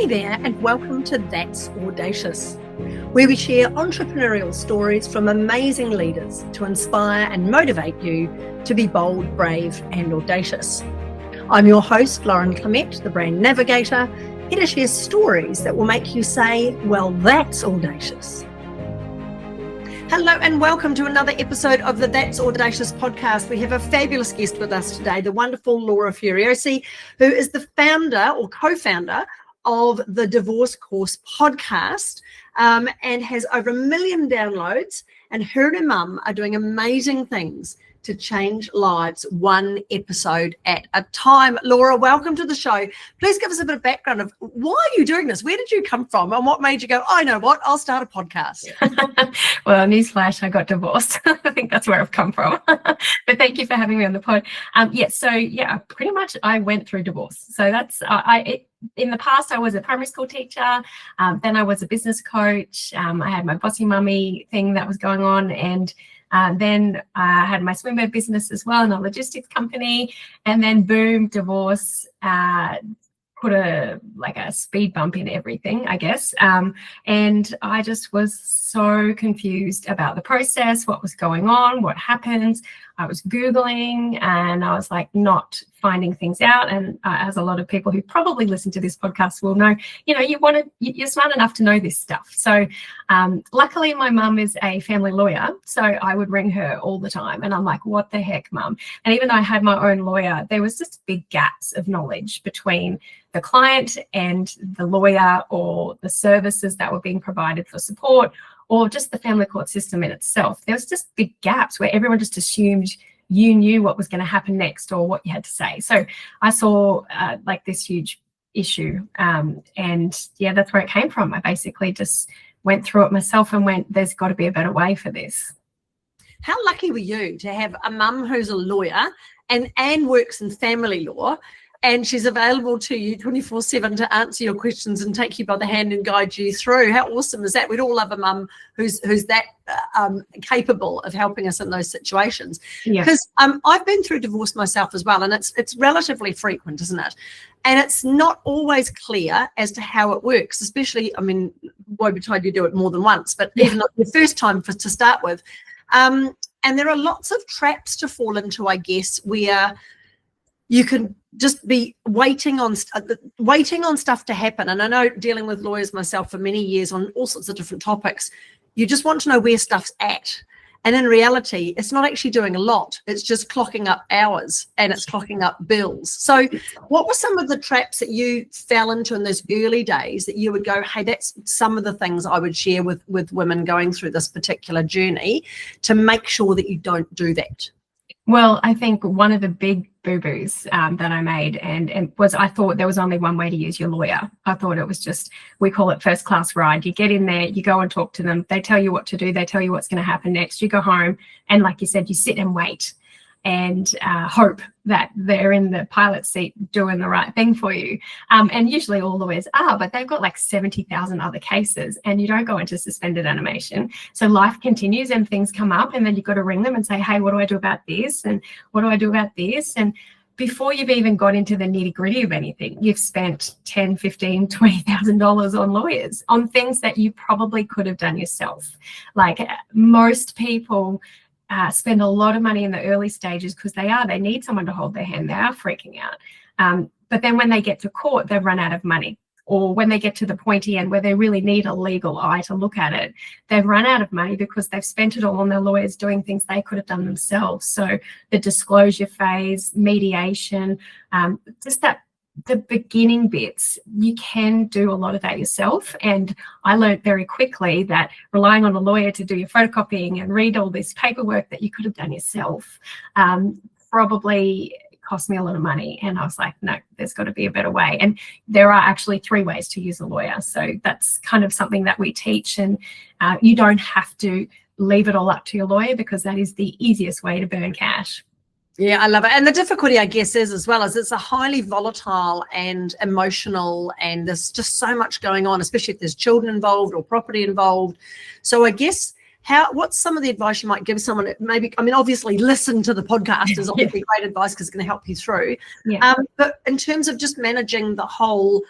Hey there, and welcome to That's Audacious, where we share entrepreneurial stories from amazing leaders to inspire and motivate you to be bold, brave, and audacious. I'm your host, Lauren Clement, the brand navigator, here to share stories that will make you say, well, that's audacious. Hello and welcome to another episode of the That's Audacious podcast. We have a fabulous guest with us today, the wonderful Laura Furiosi, who is the founder or co-founder of the Divorce Course podcast and has over 1 million downloads, and her and her mum are doing amazing things to change lives one episode at a time. Laura, welcome to the show. Please give us a bit of background of why are you doing this? Where did you come from? And what made you go, I know what, I'll start a podcast? Well, newsflash, I got divorced. I think that's where I've come from. But thank you for having me on the pod. Pretty much I went through divorce. So that's, in the past, I was a primary school teacher. Then I was a business coach. I had my bossy mummy thing that was going on. And then I had my swimwear business as well and a logistics company. And then boom, divorce, put a speed bump in everything, I guess. And I just was so confused about the process, what was going on, what happened. I was Googling and I was like not finding things out. And as a lot of people who probably listen to this podcast will know, you're smart enough to know this stuff. So luckily my mum is a family lawyer. So I would ring her all the time and I'm like, what the heck, mum? And even though I had my own lawyer, there was just big gaps of knowledge between the client and the lawyer or the services that were being provided for support or just the family court system in itself. There was just big gaps where everyone just assumed you knew what was going to happen next or what you had to say. So I saw this huge issue. That's where it came from. I basically just went through it myself and went, there's got to be a better way for this. How lucky were you to have a mum who's a lawyer and works in family law, and she's available to you 24/7 to answer your questions and take you by the hand and guide you through? How awesome is that? We'd all love a mum who's that capable of helping us in those situations. Because I've been through divorce myself as well, and it's relatively frequent, isn't it? And it's not always clear as to how it works, especially, woe betide you do it more than once, but even the first time to start with. And there are lots of traps to fall into, I guess, where you can just be waiting on stuff to happen. And I know, dealing with lawyers myself for many years on all sorts of different topics, you just want to know where stuff's at. And in reality, it's not actually doing a lot. It's just clocking up hours and it's clocking up bills. So what were some of the traps that you fell into in those early days that you would go, hey, that's some of the things I would share with women going through this particular journey to make sure that you don't do that? Well, I think one of the big boo-boos that I made and was I thought there was only one way to use your lawyer. I thought it was just, we call it first class ride. You get in there, you go and talk to them. They tell you what to do. They tell you what's going to happen next. You go home and, like you said, you sit and wait and hope that they're in the pilot seat doing the right thing for you. And usually all lawyers are, but they've got like 70,000 other cases and you don't go into suspended animation. So life continues and things come up and then you've got to ring them and say, hey, what do I do about this? And what do I do about this? And before you've even got into the nitty gritty of anything, you've spent $10,000, $15,000, $20,000 on lawyers, on things that you probably could have done yourself. Like most people spend a lot of money in the early stages because they need someone to hold their hand. They are freaking out. But then when they get to court, they've run out of money. Or when they get to the pointy end where they really need a legal eye to look at it, they've run out of money because they've spent it all on their lawyers doing things they could have done themselves. So the disclosure phase, mediation, the beginning bits, you can do a lot of that yourself. And I learned very quickly that relying on a lawyer to do your photocopying and read all this paperwork that you could have done yourself probably cost me a lot of money. And I was like, no, there's got to be a better way. And there are actually 3 ways to use a lawyer. So that's kind of something that we teach. And you don't have to leave it all up to your lawyer because that is the easiest way to burn cash. Yeah, I love it. And the difficulty, I guess, is as well as it's a highly volatile and emotional, and there's just so much going on, especially if there's children involved or property involved. So I guess what's some of the advice you might give someone? Maybe, obviously listen to the podcast is obviously great advice because it's going to help you through. But in terms of just managing the whole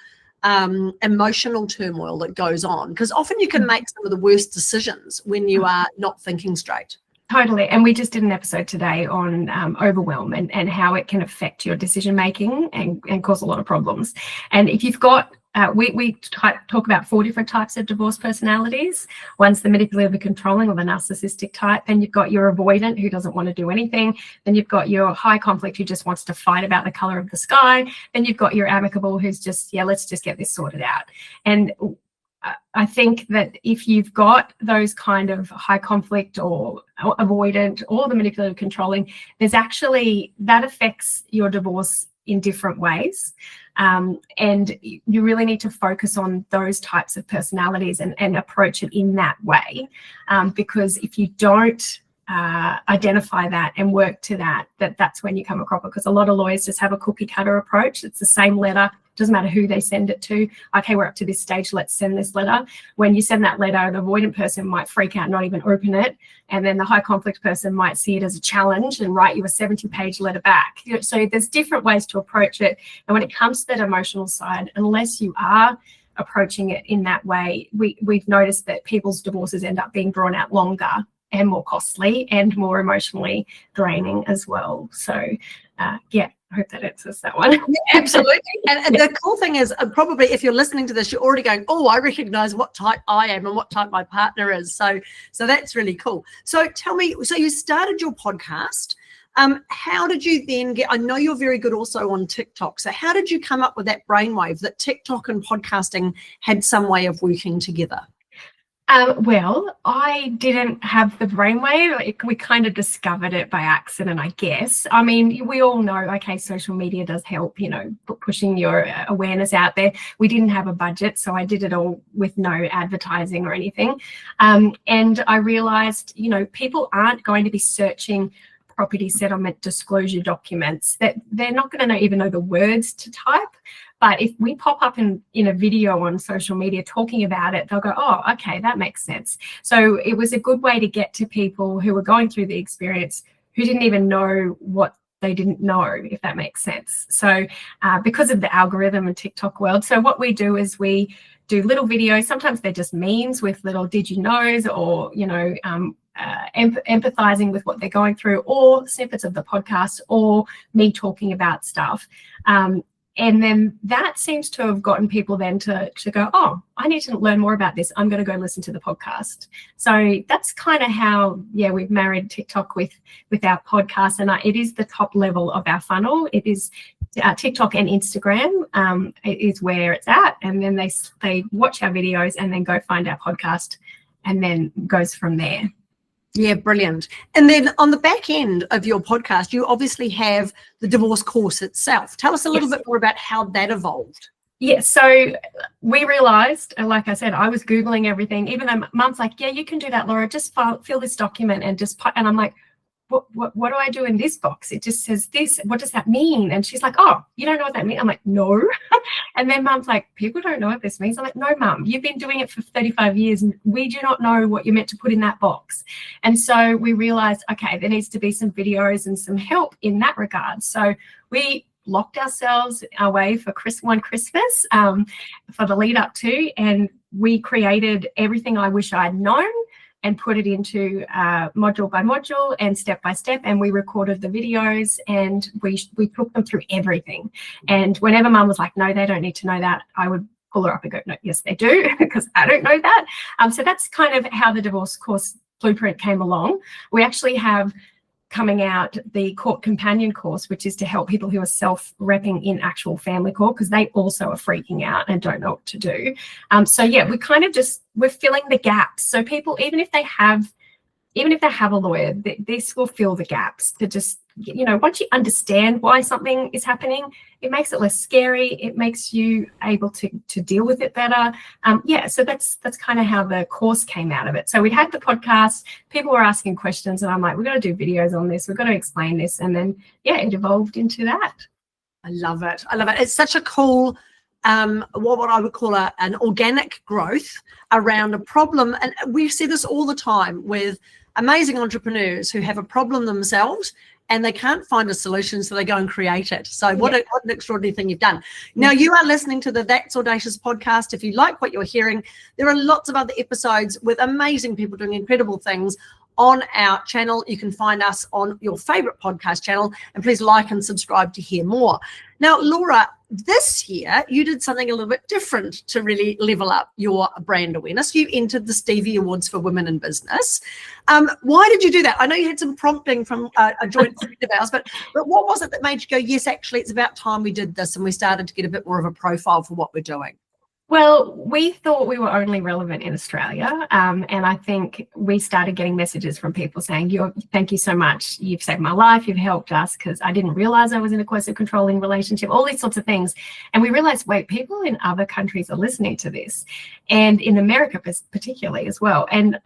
emotional turmoil that goes on, because often you can make some of the worst decisions when you are not thinking straight. Totally. And we just did an episode today on overwhelm and how it can affect your decision making and cause a lot of problems. And if you've got, we talk about 4 different types of divorce personalities. One's the manipulative and controlling, or the narcissistic type. Then you've got your avoidant, who doesn't want to do anything. Then you've got your high conflict, who just wants to fight about the color of the sky. Then you've got your amicable, who's just, yeah, let's just get this sorted out. And I think that if you've got those kind of high conflict or avoidant or the manipulative controlling, there's actually, that affects your divorce in different ways. And you really need to focus on those types of personalities and approach it in that way. Because if you don't identify that and work to that's when you come a cropper, because a lot of lawyers just have a cookie cutter approach. It's the same letter. Doesn't matter who they send it to. Okay, we're up to this stage, let's send this letter. When you send that letter, an avoidant person might freak out and not even open it. And then the high conflict person might see it as a challenge and write you a 70-page letter back. So there's different ways to approach it. And when it comes to that emotional side, unless you are approaching it in that way, we've noticed that people's divorces end up being drawn out longer and more costly and more emotionally draining as well. So yeah, I hope that answers that one. Yeah, absolutely. And the cool thing is, probably if you're listening to this, you're already going, oh, I recognize what type I am and what type my partner is. So that's really cool. So tell me, so you started your podcast. How did you then I know you're very good also on TikTok. So how did you come up with that brainwave that TikTok and podcasting had some way of working together? Well, I didn't have the brainwave. We kind of discovered it by accident, I guess. I mean, we all know, okay, social media does help, pushing your awareness out there. We didn't have a budget, so I did it all with no advertising or anything. And I realized, people aren't going to be searching property settlement disclosure documents, that they're not going to even know the words to type. But if we pop up in a video on social media talking about it, they'll go, oh, okay, that makes sense. So it was a good way to get to people who were going through the experience who didn't even know what they didn't know, if that makes sense. So because of the algorithm and TikTok world, so what we do is we do little videos. Sometimes they're just memes with little did you knows, or, empathizing with what they're going through, or snippets of the podcast, or me talking about stuff. And then that seems to have gotten people then to go, oh, I need to learn more about this. I'm going to go listen to the podcast. So that's kind of how, we've married TikTok with our podcast. And it is the top level of our funnel. It is TikTok and Instagram is where it's at. And then they watch our videos and then go find our podcast, and then goes from there. Yeah, brilliant. And then on the back end of your podcast, you obviously have the divorce course itself. Tell us a little bit more about how that evolved. Yes, so we realised, like I said, I was Googling everything, even though Mum's like, yeah, you can do that, Laura, just fill this document and I'm like, what do I do in this box? It just says this. What does that mean? And she's like, oh, you don't know what that means? I'm like, no. And then Mum's like, people don't know what this means. I'm like, no, Mum, you've been doing it for 35 years and we do not know what you're meant to put in that box. And so we realized, okay, there needs to be some videos and some help in that regard. So we locked ourselves away for one Christmas for the lead up to, and we created everything I wish I'd known and put it into module by module and step by step, and we recorded the videos and we took them through everything. And whenever Mum was like, no, they don't need to know that, I would pull her up and go, no, yes, they do, because I don't know that. So that's kind of how the divorce course blueprint came along. We actually have coming out the court companion course, which is to help people who are self-repping in actual family court, because they also are freaking out and don't know what to do. So yeah, we're filling the gaps. So people, even if they have a lawyer, this will fill the gaps to just, once you understand why something is happening, it makes it less scary. It makes you able to deal with it better. So that's kind of how the course came out of it. So we had the podcast, people were asking questions, and I'm like, we've got to do videos on this. We've got to explain this. And then, it evolved into that. I love it. It's such a cool, what I would call an organic growth around a problem. And we see this all the time with amazing entrepreneurs who have a problem themselves and they can't find a solution, so they go and create it. So what an extraordinary thing you've done. Now, you are listening to the That's Audacious podcast. If you like what you're hearing, there are lots of other episodes with amazing people doing incredible things on our channel. You can find us on your favorite podcast channel, and please like and subscribe to hear more. Now, Laura, this year you did something a little bit different to really level up your brand awareness. You entered the Stevie Awards for Women in Business. Why did you do that? I know you had some prompting from a joint friend of ours, but what was it that made you go, yes, actually, it's about time we did this, and we started to get a bit more of a profile for what we're doing? Well, we thought we were only relevant in Australia, and I think we started getting messages from people saying, thank you so much, you've saved my life, you've helped us, because I didn't realize I was in a coercive controlling relationship, all these sorts of things. And we realized, wait, people in other countries are listening to this, and in America particularly as well. And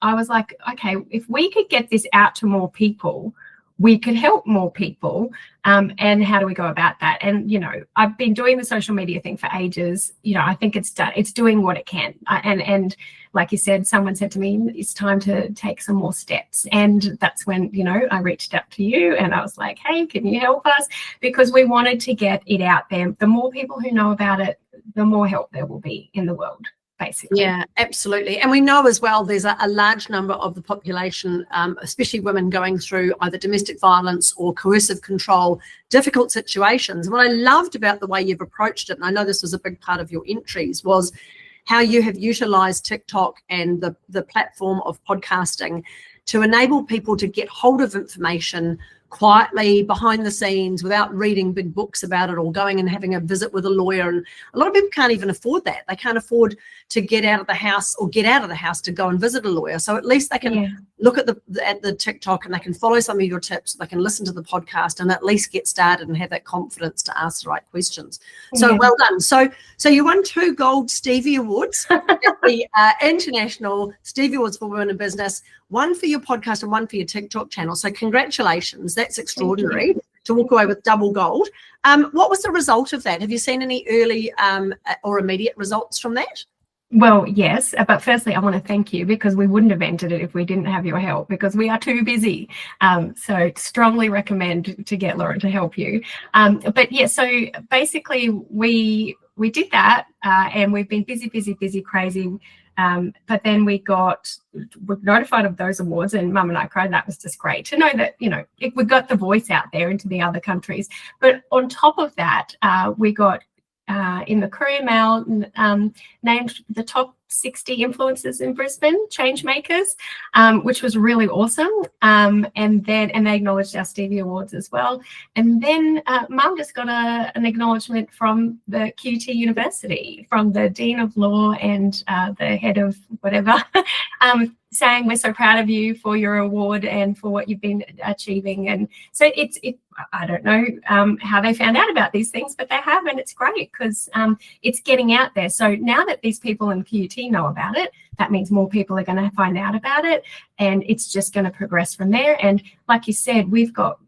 I was like, okay, if we could get this out to more people, we could help more people. And how do we go about that? And, I've been doing the social media thing for ages. I think it's doing what it can. And like you said, someone said to me, it's time to take some more steps. And that's when, I reached out to you and I was like, hey, can you help us? Because we wanted to get it out there. The more people who know about it, the more help there will be in the world. Basically. Yeah, absolutely. And we know as well there's a large number of the population, especially women, going through either domestic violence or coercive control, difficult situations. And what I loved about the way you've approached it, and I know this was a big part of your entries, was how you have utilized TikTok and the platform of podcasting to enable people to get hold of information quietly behind the scenes without reading big books about it or going and having a visit with a lawyer. And a lot of people can't even afford that. They can't afford to get out of the house to go and visit a lawyer. So at least they can look at the TikTok and they can follow some of your tips. They can listen to the podcast and at least get started and have that confidence to ask the right questions. So well done. So you won 2 gold Stevie Awards at the International Stevie Awards for Women in Business, 1 for your podcast and 1 for your TikTok channel. So congratulations. That's extraordinary to walk away with double gold. What was the result of that? Have you seen any early or immediate results from that? Well, yes, but firstly, I want to thank you, because we wouldn't have entered it if we didn't have your help, because we are too busy. So strongly recommend to get Laura to help you. But yeah, so basically we did that, and we've been busy, crazy. But then we were notified of those awards, and Mum and I cried. That was just great to know that, if we got the voice out there into the other countries. But on top of that, we got in the Courier Mail named the top 60 influencers in Brisbane, change makers, which was really awesome. And they acknowledged our Stevie Awards as well. And then Mum just got an acknowledgement from the QT University, from the Dean of Law and the head of whatever, saying we're so proud of you for your award and for what you've been achieving. And so I don't know how they found out about these things, but they have, and it's great because it's getting out there. So now that these people in QT know about it, that means more people are going to find out about it, and it's just going to progress from there. And like you said, we've got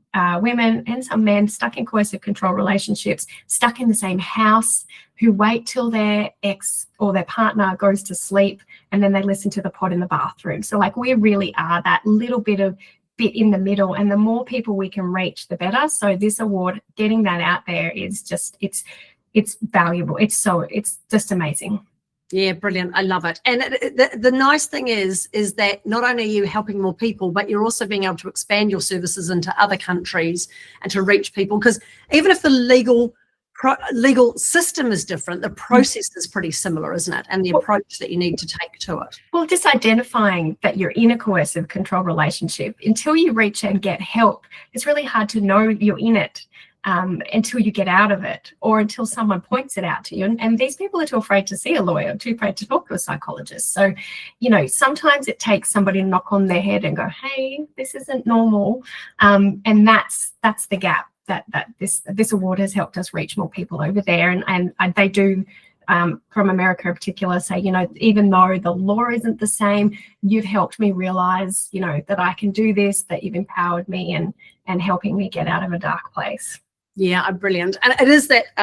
women and some men stuck in coercive control relationships, stuck in the same house, who wait till their ex or their partner goes to sleep and then they listen to the pod in the bathroom. So like we really are that little bit in the middle, and the more people we can reach, the better. So this award, getting that out there is just, it's valuable. It's just amazing. Yeah, brilliant. I love it. And the nice thing is that not only are you helping more people, but you're also being able to expand your services into other countries and to reach people. Because even if the legal system is different, the process is pretty similar, isn't it? And the approach that you need to take to it. Well, just identifying that you're in a coercive control relationship, until you reach and get help, it's really hard to know you're in it. Until you get out of it, or until someone points it out to you. And these people are too afraid to see a lawyer, too afraid to talk to a psychologist. So, sometimes it takes somebody to knock on their head and go, hey, this isn't normal. And that's the gap that this award has helped us reach more people over there. And they do, from America in particular, say, even though the law isn't the same, you've helped me realize, that I can do this, that you've empowered me and helping me get out of a dark place. Yeah, brilliant. And it is that,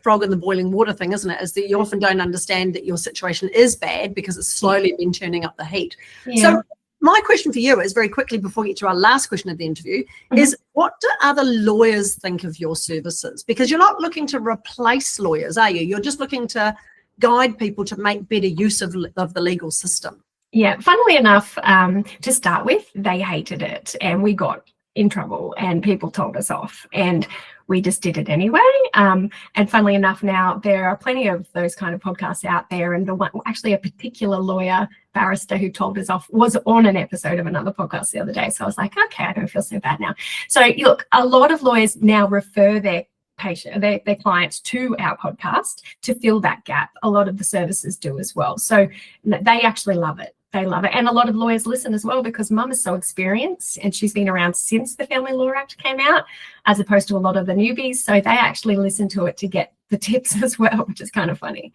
frog in the boiling water thing, isn't it? Is that you often don't understand that your situation is bad because it's slowly been turning up the heat. Yeah. So My question for you is, very quickly before we get to our last question of the interview, is what do other lawyers think of your services? Because you're not looking to replace lawyers, are you? You're just looking to guide people to make better use of the legal system. Yeah, funnily enough, to start with, they hated it and we got in trouble and people told us off and we just did it anyway. And funnily enough, now there are plenty of those kind of podcasts out there, and the one, actually a particular lawyer, barrister who told us off was on an episode of another podcast the other day. So I was like, okay, I don't feel so bad now. So look, a lot of lawyers now refer their clients to our podcast to fill that gap. A lot of the services do as well. So they actually love it. They love it. And a lot of lawyers listen as well because Mum is so experienced and she's been around since the Family Law Act came out, as opposed to a lot of the newbies. So they actually listen to it to get the tips as well, which is kind of funny.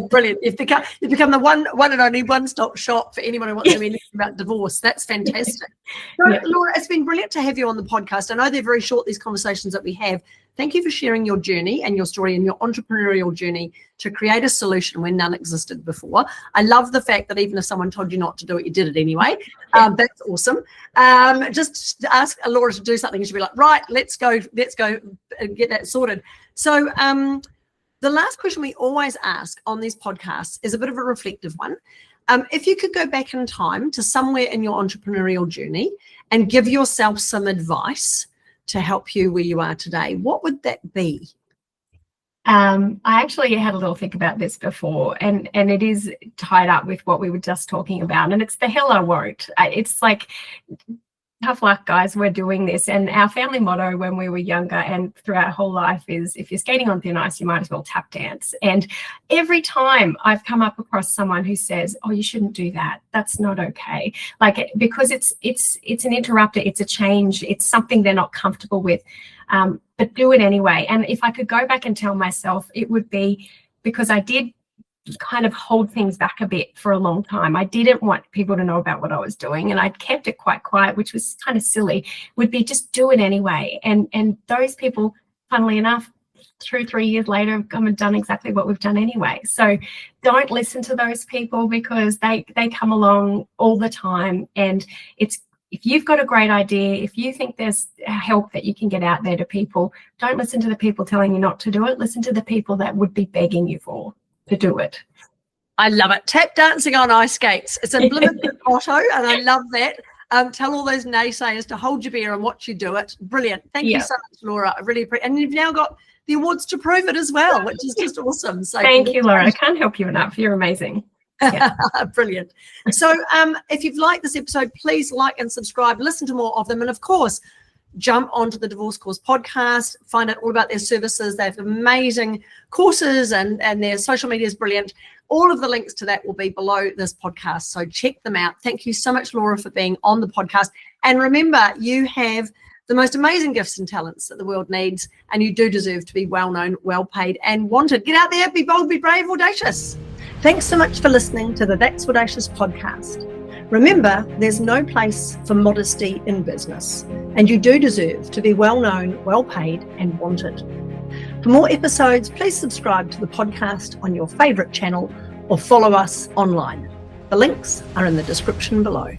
Brilliant. You've become the one and only one-stop shop for anyone who wants to know anything about divorce. That's fantastic. So, Laura, it's been brilliant to have you on the podcast. I know they're very short, these conversations that we have. Thank you for sharing your journey and your story and your entrepreneurial journey to create a solution when none existed before. I love the fact that even if someone told you not to do it, you did it anyway. That's awesome. Just ask Laura to do something and she'll be like, right, let's go get that sorted. So the last question we always ask on these podcasts is a bit of a reflective one. If you could go back in time to somewhere in your entrepreneurial journey and give yourself some advice to help you where you are today, what would that be? I actually had a little think about this before, and it is tied up with what we were just talking about, and it's the hell I won't. It's like, tough luck, guys, we're doing this. And our family motto when we were younger and through our whole life is, if you're skating on thin ice, you might as well tap dance. And every time I've come up across someone who says, oh, you shouldn't do that, that's not okay, like, because it's an interrupter, it's a change, it's something they're not comfortable with, but do it anyway. And if I could go back and tell myself, it would be, because I did kind of hold things back a bit for a long time. I didn't want people to know about what I was doing, and I'd kept it quite quiet, which was kind of silly, would be just do it anyway. And those people, funnily enough, 3 years later, have come and done exactly what we've done anyway. So don't listen to those people, because they come along all the time. And if you've got a great idea, if you think there's help that you can get out there to people, don't listen to the people telling you not to do it. Listen to the people that would be begging you to do it. I love it. Tap dancing on ice skates. It's a limited motto, and I love that. Tell all those naysayers to hold your beer and watch you do it. Brilliant. Thank you so much, Laura. I really appreciate it. And you've now got the awards to prove it as well, which is just awesome. So thank you, Laura. I can't help you enough. You're amazing. Yeah. Brilliant. So if you've liked this episode, please like and subscribe, listen to more of them, and of course, jump onto the Divorce Course podcast, find out all about their services. They have amazing courses, and their social media is brilliant. All of the links to that will be below this podcast, so check them out. Thank you so much, Laura, for being on the podcast. And remember, you have the most amazing gifts and talents that the world needs, and you do deserve to be well-known, well-paid, and wanted. Get out there, be bold, be brave, audacious. Thanks so much for listening to the That's Audacious podcast. Remember, there's no place for modesty in business, and you do deserve to be well-known, well-paid, and wanted. For more episodes, please subscribe to the podcast on your favourite channel or follow us online. The links are in the description below.